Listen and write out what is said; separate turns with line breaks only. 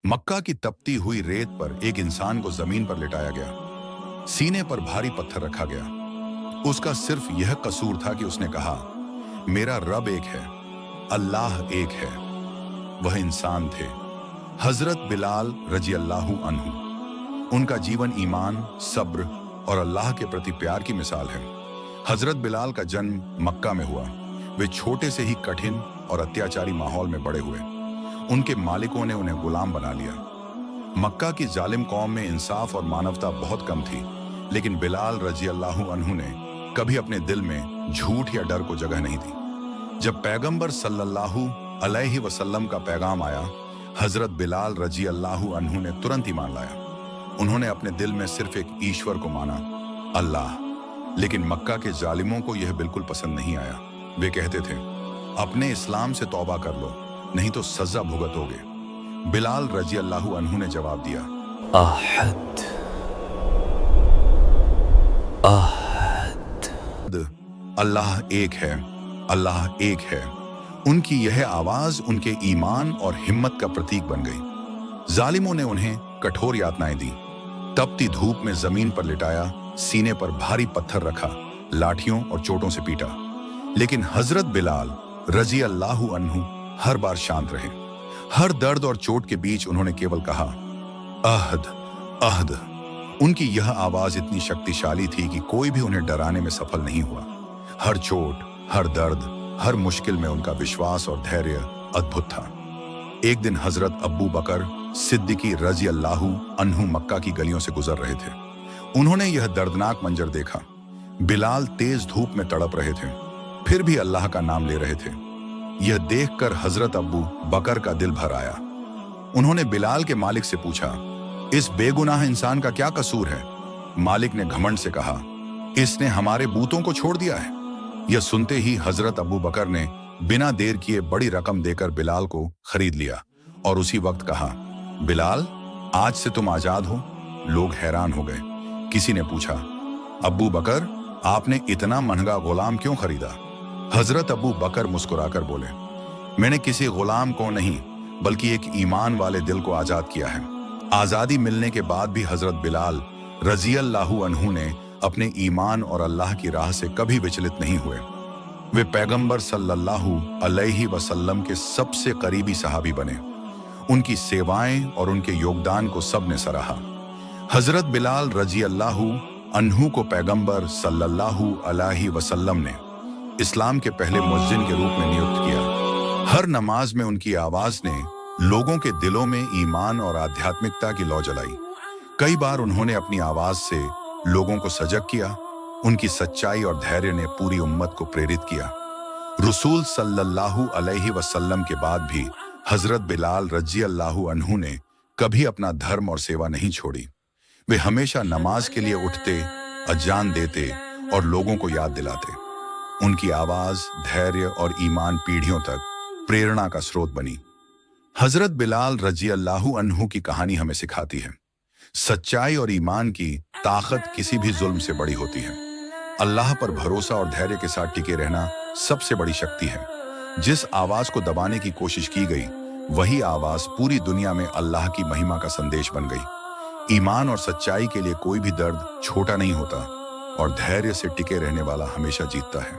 मक्का की तपती हुई रेत पर एक इंसान को जमीन पर लिटाया गया। सीने पर भारी पत्थर रखा गया। उसका सिर्फ यह कसूर था कि उसने कहा, मेरा रब एक है, अल्लाह एक है। वह इंसान थे हजरत बिलाल रजी अल्लाहु अन्हु। उनका जीवन ईमान, सब्र और अल्लाह के प्रति प्यार की मिसाल है। हजरत बिलाल का जन्म मक्का में हुआ। वे छोटे से ही कठिन और अत्याचारी माहौल में बड़े हुए। उनके मालिकों ने उन्हें गुलाम बना लिया। मक्का की जालिम कौम में इंसाफ और मानवता बहुत कम थी, लेकिन बिलाल रजी अल्लाहु अन्हु ने कभी अपने दिल में झूठ या डर को जगह नहीं दी। जब पैगंबर सल्लल्लाहु अलैहि वसल्लम का पैगाम आया, हजरत बिलाल रजी अल्लाहु अन्हु ने तुरंत ईमान लाया। उन्होंने अपने दिल में सिर्फ एक ईश्वर को माना, अल्लाह। लेकिन मक्का के जालिमों को यह बिल्कुल पसंद नहीं आया। वे कहते थे, अपने इस्लाम से तौबा कर लो, नहीं तो सजा भुगतोगे। बिलाल रजी अल्लाहु अन्हु ने जवाब दिया,
अहद अहद,
अल्लाह एक है, अल्लाह एक है। उनकी यह आवाज उनके ईमान और हिम्मत का प्रतीक बन गई। जालिमों ने उन्हें कठोर यातनाएं दी, तपती धूप में जमीन पर लिटाया, सीने पर भारी पत्थर रखा, लाठियों और चोटों से पीटा। लेकिन हजरत बिलाल रजी अल्लाहु अन्हु हर बार शांत रहे। हर दर्द और चोट के बीच उन्होंने केवल कहा, अहद अहद। उनकी यह आवाज इतनी शक्तिशाली थी कि कोई भी उन्हें डराने में सफल नहीं हुआ। हर चोट, हर दर्द, हर मुश्किल में उनका विश्वास और धैर्य अद्भुत था। एक दिन हजरत अब्बू बकर सिद्दीकी रजी अल्लाहु अन्हु मक्का की गलियों से गुजर रहे थे। उन्होंने यह दर्दनाक मंजर देखा। बिलाल तेज धूप में तड़प रहे थे, फिर भी अल्लाह का नाम ले रहे थे। यह देखकर हजरत अब्बू बकर का दिल भर आया। उन्होंने बिलाल के मालिक से पूछा, इस बेगुनाह इंसान का क्या कसूर है? मालिक ने घमंड से कहा, इसने हमारे बूतों को छोड़ दिया है। यह सुनते ही हजरत अब्बू बकर ने बिना देर किए बड़ी रकम देकर बिलाल को खरीद लिया और उसी वक्त कहा, बिलाल, आज से तुम आजाद हो। लोग हैरान हो गए। किसी ने पूछा, अब्बू बकर, आपने इतना महंगा गुलाम क्यों खरीदा? हजरत अब्बू बकर मुस्कुराकर बोले, मैंने किसी गुलाम को नहीं बल्कि एक ईमान वाले दिल को आजाद किया है। आजादी मिलने के बाद भी हजरत बिलाल रजी अल्लाहु अन्हु ने अपने ईमान और अल्लाह की राह से कभी विचलित नहीं हुए। वे पैगंबर सल्लल्लाहु अलैहि वसल्लम के सबसे करीबी सहाबी बने। उनकी सेवाएं और उनके योगदान को सबने सराहा। हजरत बिलाल रजी अल्लाहु अन्हु को पैगंबर सल्लल्लाहु अलैहि वसल्लम ने इस्लाम के पहले मुअज्जिन के रूप में नियुक्त किया। हर नमाज में उनकी आवाज ने लोगों के दिलों में ईमान और आध्यात्मिकता की लौ जलाई। कई बार उन्होंने अपनी आवाज से लोगों को सजग किया। उनकी सच्चाई और धैर्य ने पूरी उम्मत को प्रेरित किया। रसूल सल्लल्लाहु अलैहि वसल्लम के बाद भी हजरत बिलाल रजी अल्लाहु अन्हु ने कभी अपना धर्म और सेवा नहीं छोड़ी। वे हमेशा नमाज के लिए उठते, अजान देते और लोगों को याद दिलाते। उनकी आवाज, धैर्य और ईमान पीढ़ियों तक प्रेरणा का स्रोत बनी। हजरत बिलाल रजी अल्लाहु अन्हु की कहानी हमें सिखाती है, सच्चाई और ईमान की ताकत किसी भी जुल्म से बड़ी होती है। अल्लाह पर भरोसा और धैर्य के साथ टिके रहना सबसे बड़ी शक्ति है। जिस आवाज को दबाने की कोशिश की गई, वही आवाज पूरी दुनिया में अल्लाह की महिमा का संदेश बन गई। ईमान और सच्चाई के लिए कोई भी दर्द छोटा नहीं होता और धैर्य से टिके रहने वाला हमेशा जीतता है।